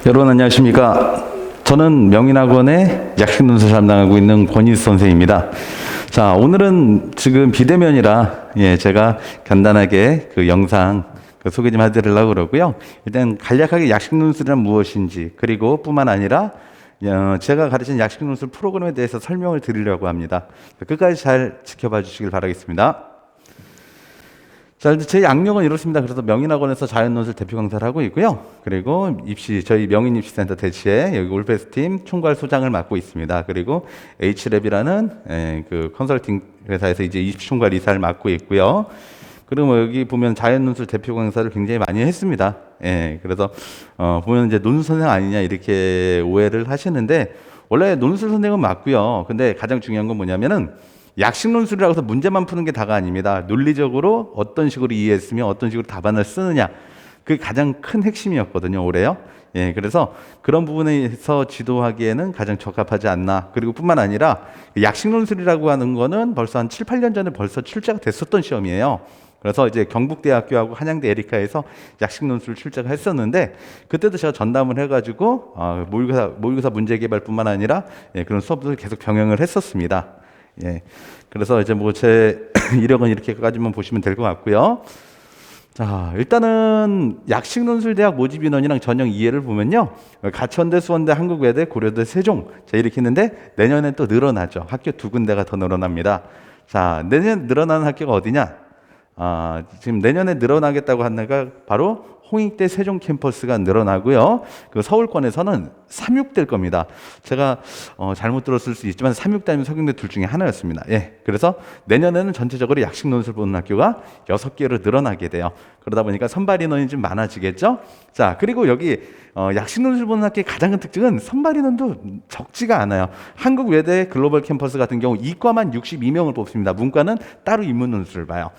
여러분 안녕하십니까. 저는 명인학원의 약식논술 담당하고 있는 권희수 선생입니다. 자, 오늘은 지금 비대면이라 제가 간단하게 그 영상 소개 좀 해드리려고 그러고요. 일단 간략하게 약식논술이란 무엇인지, 그리고 뿐만 아니라 제가 가르친 약식논술 프로그램에 대해서 설명을 드리려고 합니다. 끝까지 잘 지켜봐 주시길 바라겠습니다. 자, 제 양력은 이렇습니다. 그래서 명인학원에서 자연논술 대표 강사를 하고 있고요. 그리고 저희 명인입시센터 대치에 여기 올페스팀 총괄 소장을 맡고 있습니다. 그리고 H랩이라는 그 컨설팅 회사에서 이제 입시 총괄 이사를 맡고 있고요. 그리고 뭐 여기 보면 자연논술 대표 강사를 굉장히 많이 했습니다. 그래서 보면 이제 논술 선생 아니냐 이렇게 오해를 하시는데, 원래 논술 선생은 맞고요. 근데 가장 중요한 건 뭐냐면은 약식논술이라고 해서 문제만 푸는 게 다가 아닙니다. 논리적으로 어떤 식으로 이해했으면 어떤 식으로 답안을 쓰느냐, 그게 가장 큰 핵심이었거든요, 올해요. 그래서 그런 부분에서 지도하기에는 가장 적합하지 않나. 그리고 뿐만 아니라 약식논술이라고 하는 거는 벌써 한 7, 8년 전에 벌써 출제가 됐었던 시험이에요. 그래서 이제 경북대학교하고 한양대 에리카에서 약식논술 출제가 했었는데, 그때도 제가 전담을 해가지고 모의고사 문제개발뿐만 아니라 그런 수업들을 계속 병행을 했었습니다. 그래서 이제 뭐 제 이력은 이렇게까지만 보시면 될 것 같고요. 자, 일단은 약식논술대학 모집 인원이랑 전형 이해를 보면요, 가천대, 수원대, 한국외대, 고려대, 세종, 자 이렇게 했는데 내년엔 또 늘어나죠. 학교 2군데가 더 늘어납니다. 자, 내년 늘어나는 학교가 어디냐? 지금 내년에 늘어나겠다고 한 데가 바로 홍익대 세종 캠퍼스가 늘어나고요. 그 서울권에서는 삼육대일 겁니다. 제가 잘못 들었을 수 있지만 삼육대 아니면 서경대 둘 중에 하나였습니다. 그래서 내년에는 전체적으로 약식논술 보는 학교가 6개로 늘어나게 돼요. 그러다 보니까 선발 인원이 좀 많아지겠죠. 자, 그리고 여기 약식논술 보는 학교의 가장 큰 특징은 선발 인원도 적지가 않아요. 한국외대 글로벌 캠퍼스 같은 경우 이과만 62명을 뽑습니다. 문과는 따로 인문논술을 봐요.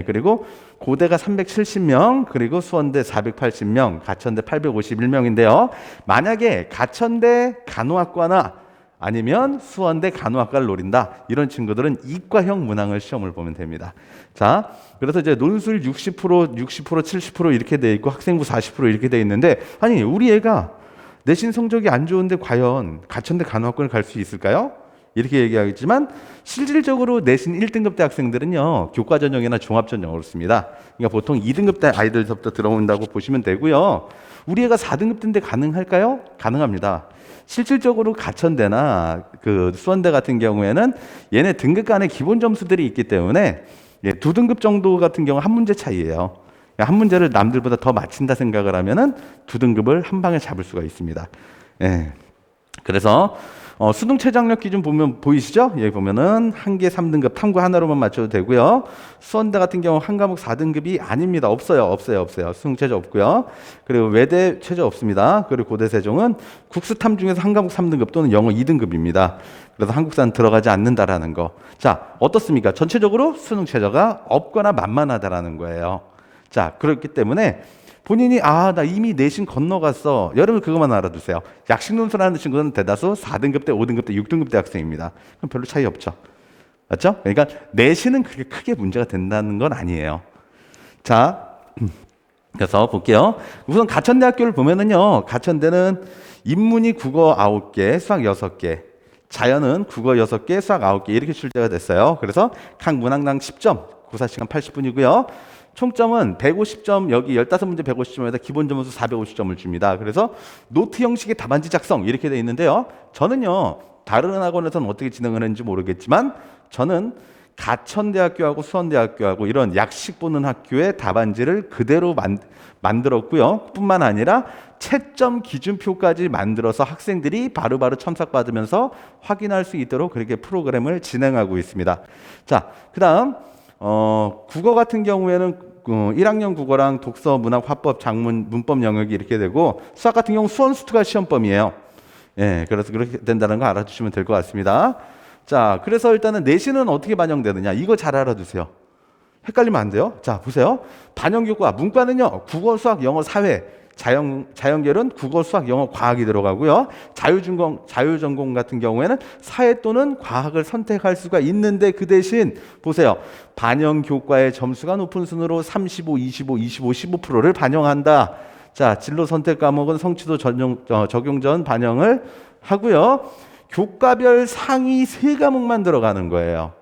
그리고 고대가 370명, 그리고 수원대 480명, 가천대 851명인데요. 만약에 가천대 간호학과나 아니면 수원대 간호학과를 노린다, 이런 친구들은 이과형 문항을 시험을 보면 됩니다. 자, 그래서 이제 논술 60%, 70% 이렇게 돼 있고 학생부 40% 이렇게 돼 있는데, 아니 우리 애가 내신 성적이 안 좋은데 과연 가천대 간호학과를 갈 수 있을까요? 이렇게 얘기하겠지만 실질적으로 내신 1등급 대 학생들은요, 교과 전형이나 종합 전형으로 씁니다. 그러니까 보통 2등급 대 아이들부터 들어온다고 보시면 되고요. 우리 애가 4등급 대인데 가능할까요? 가능합니다. 실질적으로 가천대나 그 수원대 같은 경우에는 얘네 등급 간의 기본 점수들이 있기 때문에 2등급 정도 같은 경우 한 문제 차이예요. 한 문제를 남들보다 더 맞힌다 생각을 하면은 2등급을 한 방에 잡을 수가 있습니다. 그래서 수능 최저학력 기준 보면 보이시죠? 여기 보면은 한 개 3등급 탐구 하나로만 맞춰도 되고요. 수원대 같은 경우 한 과목 4등급이 아닙니다. 없어요. 수능 최저 없고요. 그리고 외대 최저 없습니다. 그리고 고대 세종은 국수탐 중에서 한 과목 3등급 또는 영어 2등급입니다. 그래서 한국사는 들어가지 않는다라는 거. 자, 어떻습니까? 전체적으로 수능 최저가 없거나 만만하다라는 거예요. 자, 그렇기 때문에 본인이 나 이미 내신 건너갔어. 여러분 그것만 알아두세요. 약식논술 하는 친구는 대다수 4등급 대, 5등급 대, 6등급 대 학생입니다. 그럼 별로 차이 없죠. 맞죠? 그러니까 내신은 그렇게 크게 문제가 된다는 건 아니에요. 자, 그래서 볼게요. 우선 가천대학교를 보면은요, 가천대는 인문이 국어 9개, 수학 6개, 자연은 국어 6개, 수학 9개 이렇게 출제가 됐어요. 그래서 각 문항당 10점, 고사시간 80분이고요. 총점은 150점, 여기 15문제 150점에다 기본 점수 450점을 줍니다. 그래서 노트 형식의 답안지 작성 이렇게 되어 있는데요. 저는요, 다른 학원에서는 어떻게 진행을 했는지 모르겠지만 저는 가천대학교하고 수원대학교하고 이런 약식 보는 학교의 답안지를 그대로 만들었고요. 뿐만 아니라 채점 기준표까지 만들어서 학생들이 바로바로 첨삭받으면서 확인할 수 있도록 그렇게 프로그램을 진행하고 있습니다. 자, 그 다음 국어 같은 경우에는 1학년 국어랑 독서, 문학, 화법, 작문, 문법 영역이 이렇게 되고, 수학 같은 경우 수원수투가 시험범위예요. 그래서 그렇게 된다는 거 알아두시면 될 것 같습니다. 자, 그래서 일단은 내신은 어떻게 반영되느냐, 이거 잘 알아두세요. 헷갈리면 안 돼요. 자, 보세요. 반영교과 문과는요, 국어, 수학, 영어, 사회 자연계열은 국어, 수학, 영어, 과학이 들어가고요. 자유전공 같은 경우에는 사회 또는 과학을 선택할 수가 있는데 그 대신 보세요. 반영 교과의 점수가 높은 순으로 35, 25, 25, 15%를 반영한다. 자, 진로 선택 과목은 성취도 적용 전 반영을 하고요. 교과별 상위 3과목만 들어가는 거예요.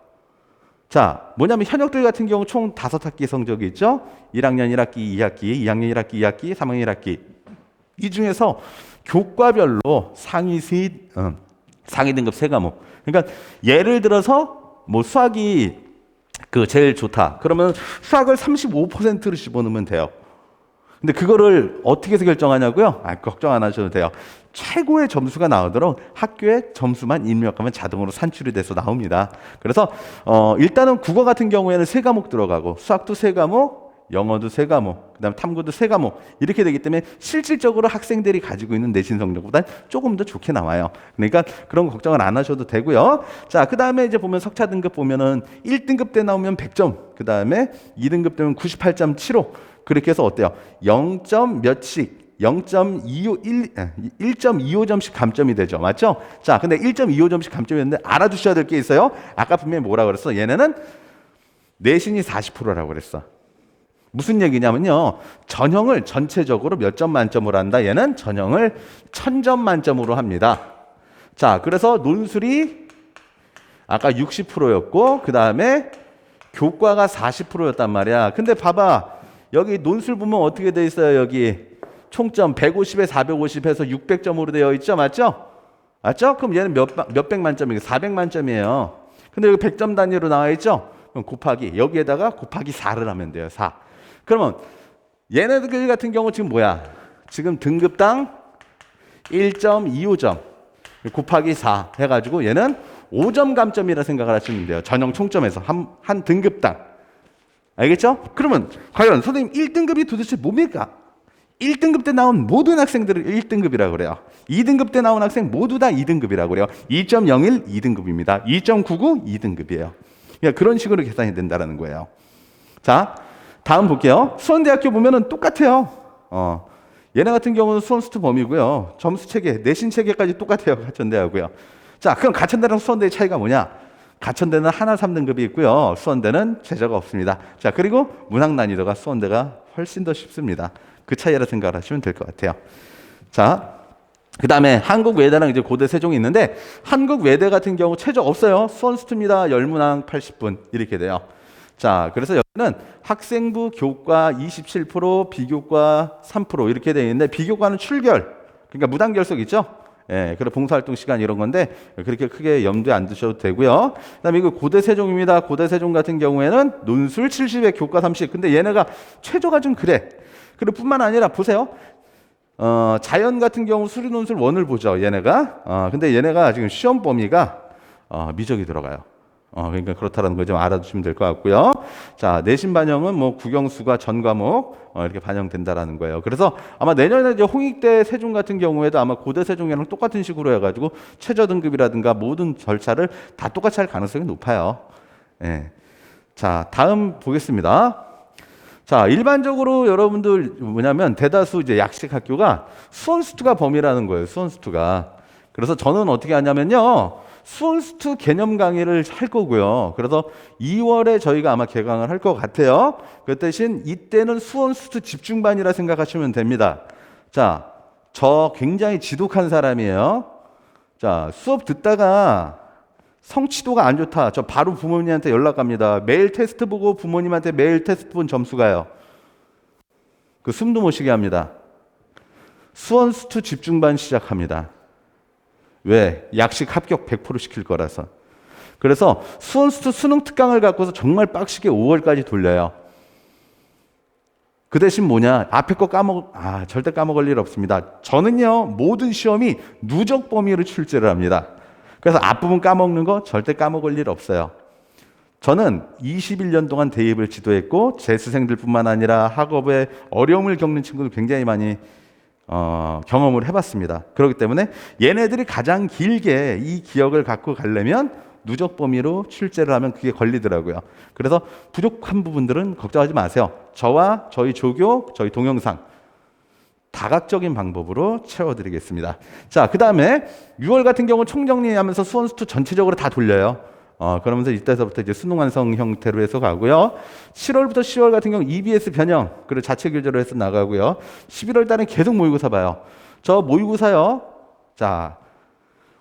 자, 뭐냐면 현역들 같은 경우 총 5학기 성적이 있죠. 1학년 1학기, 2학기, 2학년 1학기, 2학기, 3학년 1학기. 이 중에서 교과별로 상위 등급 3과목. 그러니까 예를 들어서 뭐 수학이 제일 좋다. 그러면 수학을 35%를 집어넣으면 돼요. 근데 그거를 어떻게 해서 결정하냐고요? 걱정 안 하셔도 돼요. 최고의 점수가 나오도록 학교에 점수만 입력하면 자동으로 산출이 돼서 나옵니다. 그래서 일단은 국어 같은 경우에는 3과목 들어가고 수학도 3과목, 영어도 3과목, 그다음에 탐구도 3과목 이렇게 되기 때문에 실질적으로 학생들이 가지고 있는 내신 성적보다 조금 더 좋게 나와요. 그러니까 그런 거 걱정을 안 하셔도 되고요. 자, 그다음에 이제 보면 석차 등급 보면은 1등급 때 나오면 100점, 그다음에 2등급 되면 98.75. 그렇게 해서 어때요? 0점 몇씩 1.25점씩 감점이 되죠. 맞죠? 자, 근데 1.25점씩 감점이었는데 알아두셔야 될 게 있어요. 아까 분명히 뭐라 그랬어? 얘네는 내신이 40%라고 그랬어. 무슨 얘기냐면요. 전형을 전체적으로 몇 점 만점으로 한다. 얘는 전형을 1000점 만점으로 합니다. 자, 그래서 논술이 아까 60%였고 그 다음에 교과가 40%였단 말이야. 근데 봐봐. 여기 논술 보면 어떻게 돼 있어요? 여기 총점 150에 450 해서 600점으로 되어 있죠? 맞죠? 맞죠? 그럼 얘는 몇백 만점이에요? 400만점이에요. 근데 여기 100점 단위로 나와 있죠? 그럼 곱하기 여기에다가 곱하기 4를 하면 돼요. 4. 그러면 얘네들 같은 경우 지금 뭐야? 지금 등급당 1.25점 곱하기 4 해가지고 얘는 5점 감점이라 생각을 하시면 돼요. 전형 총점에서 한 등급당. 알겠죠? 그러면 과연 선생님 1등급이 도대체 뭡니까? 1등급 때 나온 모든 학생들을 1등급이라고 그래요. 2등급 때 나온 학생 모두 다 2등급이라고 그래요. 2.01 2등급입니다. 2.99 2등급이에요. 그러니까 그런 식으로 계산이 된다는 거예요. 자, 다음 볼게요. 수원대학교 보면은 똑같아요. 얘네 같은 경우는 수원수투 범위고요. 점수 체계, 내신 체계까지 똑같아요. 가천대하고요. 자, 그럼 가천대랑 수원대의 차이가 뭐냐? 가천대는 하나 3등급이 있고요. 수원대는 제자가 없습니다. 자, 그리고 문학 난이도가 수원대가 훨씬 더 쉽습니다. 그 차이라 생각을 하시면 될 것 같아요. 자, 그 다음에 한국외대랑 이제 고대 세종이 있는데 한국외대 같은 경우 최저 없어요. 수원수투입니다. 열문항 80분 이렇게 돼요. 자, 그래서 여기는 학생부 교과 27%, 비교과 3% 이렇게 되어 있는데 비교과는 출결, 그러니까 무단결석 있죠? 예, 그래 봉사활동 시간 이런 건데 그렇게 크게 염두에 안 두셔도 되고요. 그다음에 이거 고대 세종입니다. 고대 세종 같은 경우에는 논술 70에 교과 30. 근데 얘네가 최저가 좀 그래. 그리고 뿐만 아니라 보세요. 자연 같은 경우 수리 논술 1을 보죠. 얘네가. 근데 얘네가 지금 시험 범위가 미적이 들어가요. 그러니까 그렇다는 거 좀 알아두시면 될 것 같고요. 자, 내신 반영은 뭐 국영수가 전 과목 이렇게 반영된다라는 거예요. 그래서 아마 내년에 이제 홍익대 세종 같은 경우에도 아마 고대 세종이랑 똑같은 식으로 해가지고 최저 등급이라든가 모든 절차를 다 똑같이 할 가능성이 높아요. 예. 자, 다음 보겠습니다. 자, 일반적으로 여러분들 뭐냐면 대다수 이제 약식 학교가 수원수투가 범위라는 거예요. 수원수투가. 그래서 저는 어떻게 하냐면요. 수원수투 개념 강의를 할 거고요. 그래서 2월에 저희가 아마 개강을 할 것 같아요. 그 대신 이때는 수원수투 집중반이라 생각하시면 됩니다. 자, 저 굉장히 지독한 사람이에요. 자, 수업 듣다가 성취도가 안 좋다. 저 바로 부모님한테 연락 갑니다. 매일 테스트 보고 부모님한테 매일 테스트 본 점수 가요. 그 숨도 못 쉬게 합니다. 수원수투 집중반 시작합니다. 왜? 약식 합격 100% 시킬 거라서. 그래서 수원수투 수능 특강을 갖고서 정말 빡시게 5월까지 돌려요. 그 대신 뭐냐? 앞에 거 절대 까먹을 일 없습니다. 저는요, 모든 시험이 누적 범위로 출제를 합니다. 그래서 앞부분 까먹는 거 절대 까먹을 일 없어요. 저는 21년 동안 대입을 지도했고, 재수생들뿐만 아니라 학업에 어려움을 겪는 친구들 굉장히 많이 경험을 해봤습니다. 그렇기 때문에 얘네들이 가장 길게 이 기억을 갖고 가려면 누적 범위로 출제를 하면 그게 걸리더라고요. 그래서 부족한 부분들은 걱정하지 마세요. 저와 저희 조교, 저희 동영상 다 다각적인 방법으로 채워드리겠습니다. 자, 그 다음에 6월 같은 경우 총정리하면서 수원수투 전체적으로 다 돌려요. 그러면서 이때서부터 이제 수능 완성 형태로 해서 가고요. 7월부터 10월 같은 경우 EBS 변형, 그리고 자체 교재로 해서 나가고요. 11월 달엔 계속 모의고사 봐요. 저 모의고사요. 자,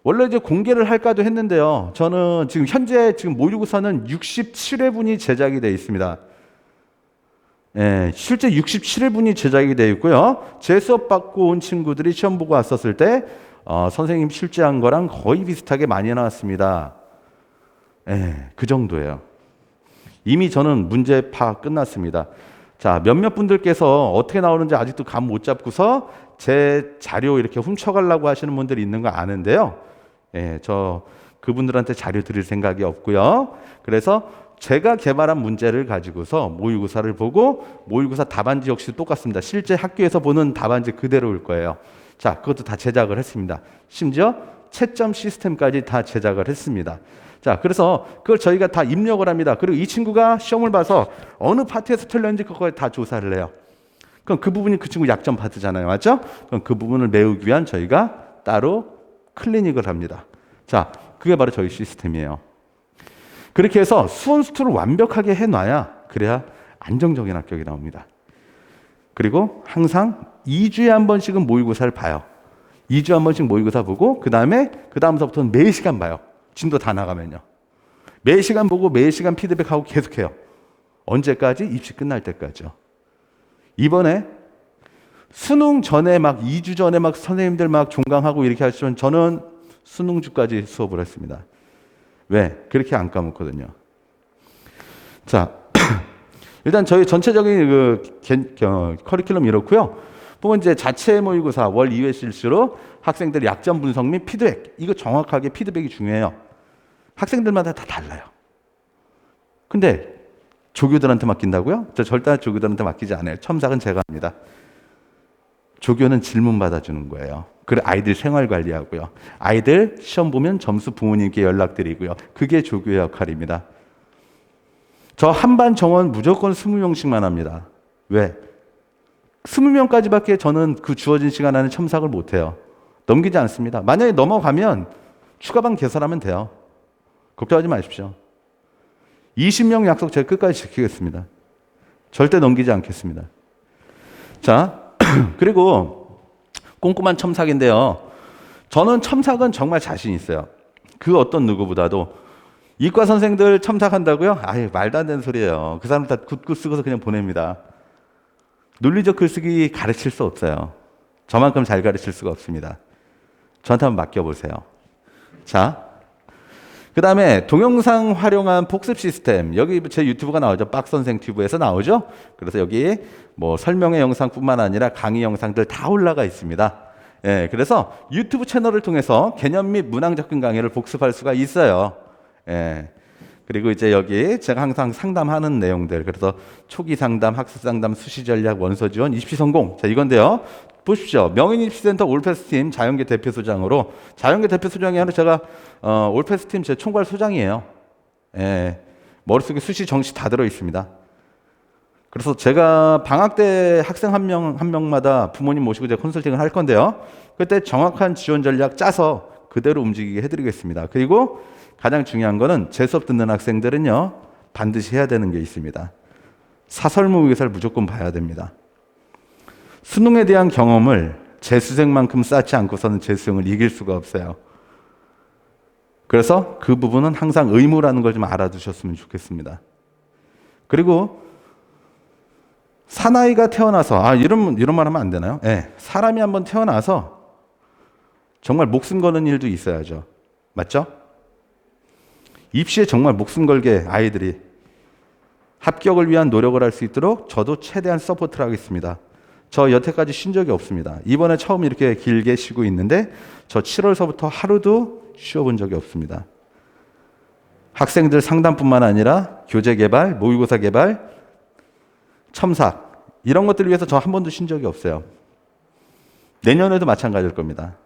원래 이제 공개를 할까도 했는데요. 저는 지금 현재 모의고사는 67회분이 제작이 되어 있습니다. 예, 실제 67회분이 제작이 되어 있고요. 제 수업 받고 온 친구들이 시험 보고 왔었을 때 선생님 실제한 거랑 거의 비슷하게 많이 나왔습니다. 예, 그 정도예요. 이미 저는 문제 파악 끝났습니다. 자, 몇몇 분들께서 어떻게 나오는지 아직도 감 못 잡고서 제 자료 이렇게 훔쳐가려고 하시는 분들이 있는 거 아는데요. 예, 저 그분들한테 자료 드릴 생각이 없고요. 그래서 제가 개발한 문제를 가지고서 모의고사를 보고 모의고사 답안지 역시 똑같습니다. 실제 학교에서 보는 답안지 그대로일 거예요. 자, 그것도 다 제작을 했습니다. 심지어 채점 시스템까지 다 제작을 했습니다. 자, 그래서 그걸 저희가 다 입력을 합니다. 그리고 이 친구가 시험을 봐서 어느 파트에서 틀렸는지 그걸 다 조사를 해요. 그럼 그 부분이 그 친구 약점 파트잖아요. 맞죠? 그럼 그 부분을 메우기 위한 저희가 따로 클리닉을 합니다. 자, 그게 바로 저희 시스템이에요. 그렇게 해서 수원수투를 완벽하게 해놔야 그래야 안정적인 합격이 나옵니다. 그리고 항상 2주에 한 번씩은 모의고사를 봐요. 2주에 한 번씩 모의고사 보고 그 다음서부터는 매 시간 봐요. 진도 다 나가면요. 매 시간 보고 매 시간 피드백하고 계속해요. 언제까지? 입시 끝날 때까지요. 이번에 수능 전에 막 2주 전에 막 선생님들 막 종강하고 이렇게 하시면 저는 수능주까지 수업을 했습니다. 왜? 그렇게 안 까먹거든요. 자, 일단 저희 전체적인 커리큘럼 이렇고요. 보면 이제 자체 모의고사 월 2회 실시로 학생들 약점 분석 및 피드백. 이거 정확하게 피드백이 중요해요. 학생들마다 다 달라요. 근데 조교들한테 맡긴다고요? 저 절대 조교들한테 맡기지 않아요. 첨삭은 제가 합니다. 조교는 질문 받아주는 거예요. 그리고 아이들 생활 관리하고요. 아이들 시험 보면 점수 부모님께 연락드리고요. 그게 조교의 역할입니다. 저 한반 정원 무조건 20명씩만 합니다. 왜? 20명까지밖에 저는 그 주어진 시간 안에 첨삭을 못해요. 넘기지 않습니다. 만약에 넘어가면 추가반 개설하면 돼요. 걱정하지 마십시오. 20명 약속 제가 끝까지 지키겠습니다. 절대 넘기지 않겠습니다. 자, 그리고 꼼꼼한 첨삭인데요. 저는 첨삭은 정말 자신 있어요. 그 어떤 누구보다도. 이과 선생들 첨삭한다고요? 아유, 말도 안 되는 소리예요. 그 사람 다 굿굿 쓰고서 그냥 보냅니다. 논리적 글쓰기 가르칠 수 없어요. 저만큼 잘 가르칠 수가 없습니다. 저한테 한번 맡겨보세요. 자, 그 다음에 동영상 활용한 복습 시스템. 여기 제 유튜브가 나오죠. 빡선생 튜브에서 나오죠. 그래서 여기 뭐 설명의 영상뿐만 아니라 강의 영상들 다 올라가 있습니다. 예, 그래서 유튜브 채널을 통해서 개념 및 문항 접근 강의를 복습할 수가 있어요. 예. 그리고 이제 여기 제가 항상 상담하는 내용들, 그래서 초기 상담, 학습 상담, 수시 전략, 원서 지원, 입시 성공. 자, 이건데요. 보십시오. 명인입시센터 올패스팀 자연계 대표소장으로, 자연계 대표소장이 아니라 제가 올패스팀 제 총괄 소장이에요. 예. 머릿속에 수시 정시 다 들어 있습니다. 그래서 제가 방학 때 학생 한 명마다 부모님 모시고 제가 컨설팅을 할 건데요. 그때 정확한 지원 전략 짜서 그대로 움직이게 해드리겠습니다. 그리고 가장 중요한 거는 제 수업 듣는 학생들은요, 반드시 해야 되는 게 있습니다. 사설 모의고사를 무조건 봐야 됩니다. 수능에 대한 경험을 재수생만큼 쌓지 않고서는 재수생을 이길 수가 없어요. 그래서 그 부분은 항상 의무라는 걸 좀 알아두셨으면 좋겠습니다. 그리고 사나이가 태어나서, 이런 말 하면 안 되나요? 네, 사람이 한번 태어나서 정말 목숨 거는 일도 있어야죠. 맞죠? 입시에 정말 목숨 걸게 아이들이 합격을 위한 노력을 할 수 있도록 저도 최대한 서포트를 하겠습니다. 저 여태까지 쉰 적이 없습니다. 이번에 처음 이렇게 길게 쉬고 있는데 저 7월서부터 하루도 쉬어본 적이 없습니다. 학생들 상담뿐만 아니라 교재 개발, 모의고사 개발, 첨삭 이런 것들을 위해서 저 한 번도 쉰 적이 없어요. 내년에도 마찬가지일 겁니다.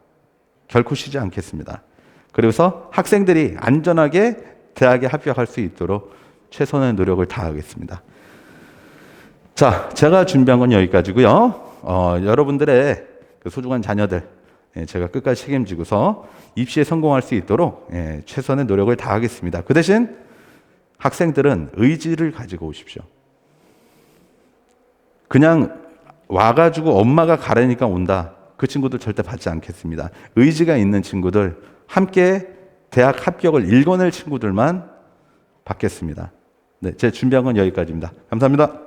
결코 쉬지 않겠습니다. 그래서 학생들이 안전하게 대학에 합격할 수 있도록 최선의 노력을 다하겠습니다. 자, 제가 준비한 건 여기까지고요. 여러분들의 그 소중한 자녀들 제가 끝까지 책임지고서 입시에 성공할 수 있도록 최선의 노력을 다하겠습니다. 그 대신 학생들은 의지를 가지고 오십시오. 그냥 와가지고 엄마가 가라니까 온다. 그 친구들 절대 받지 않겠습니다. 의지가 있는 친구들, 함께 대학 합격을 일궈낼 친구들만 받겠습니다. 네, 제 준비한 건 여기까지입니다. 감사합니다.